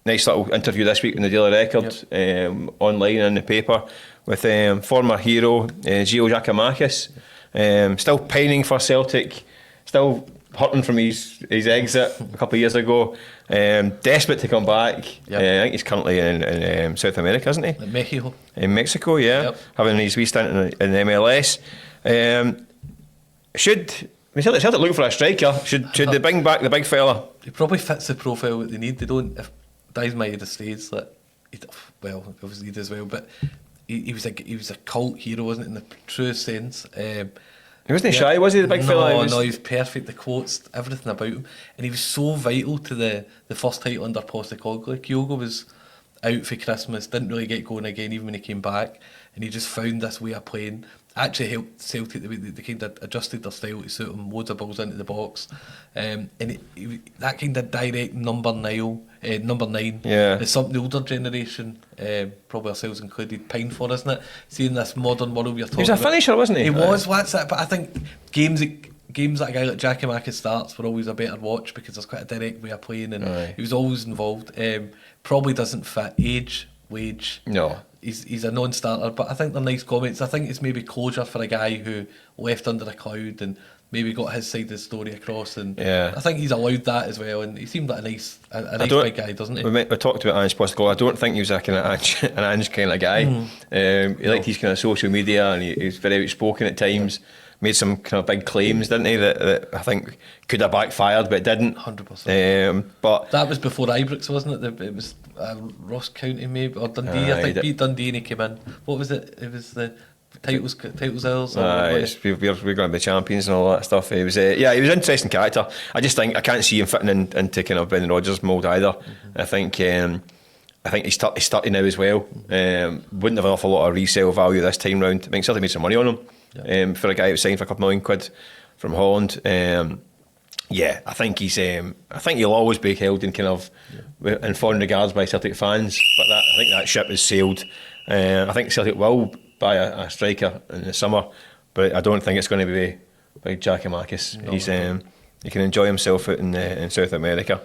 nice little interview this week in the Daily Record, online and in the paper, with former hero Giorgos Giakoumakis, still pining for Celtic, still hurting from his exit a couple of years ago, desperate to come back. I think he's currently in South America, isn't he? In Mexico. In Mexico, yeah. Having his wee stint in MLS. Celtic looking for a striker. Should they bring back the big fella? He probably fits the profile that they need. They don't. If Dice might have stayed, that obviously he does well, but he was a cult hero, wasn't it, in the truest sense. He wasn't shy, was he, the big fella? No, he was perfect. The quotes, everything about him, and he was so vital to the first title under Postecoglou. Kyogo was out for Christmas, didn't really get going again, even when he came back, and he just found this way of playing. Actually helped Celtic the way they kind of adjusted their style to suit him, loads of balls into the box, and that kind of direct number 9 is something the older generation, probably ourselves included, pine for, isn't it? Seeing this modern world we're talking about. He was a finisher, wasn't he? He was, that's it, but I think games that a guy like Giakoumakis starts were always a better watch because there's quite a direct way of playing, and he was always involved. Probably doesn't fit age, wage. No. He's a non-starter, but I think they're nice comments. I think it's maybe closure for a guy who left under a cloud and maybe got his side of the story across, and I think he's allowed that as well, and he seemed like a nice big guy, doesn't he? We talked about Ange Postecoglou. I don't think he was a kind of an Ange kind of guy. He liked his kind of social media, and he was very outspoken at times. Made some kind of big claims, didn't he, that I think could have backfired, but it didn't. 100%. But that was before Ibrox, wasn't it? It was Ross County, maybe, or Dundee. I think beat Dundee and he came in. What was it? It was the titles ours. We're going to be champions and all that stuff. He was he was an interesting character. I just think I can't see him fitting into kind of Brendan Rodgers mould either. I think he's 30 now as well. Wouldn't have an awful lot of resale value this time round. I think certainly made some money on him. For a guy who was signed for a couple $1 million from Holland. I think he'll always be held in kind of in fond regards by Celtic fans. But I think that ship has sailed. I think Celtic will buy a striker in the summer, but I don't think it's going to be by Giakoumakis. He can enjoy himself out in South America.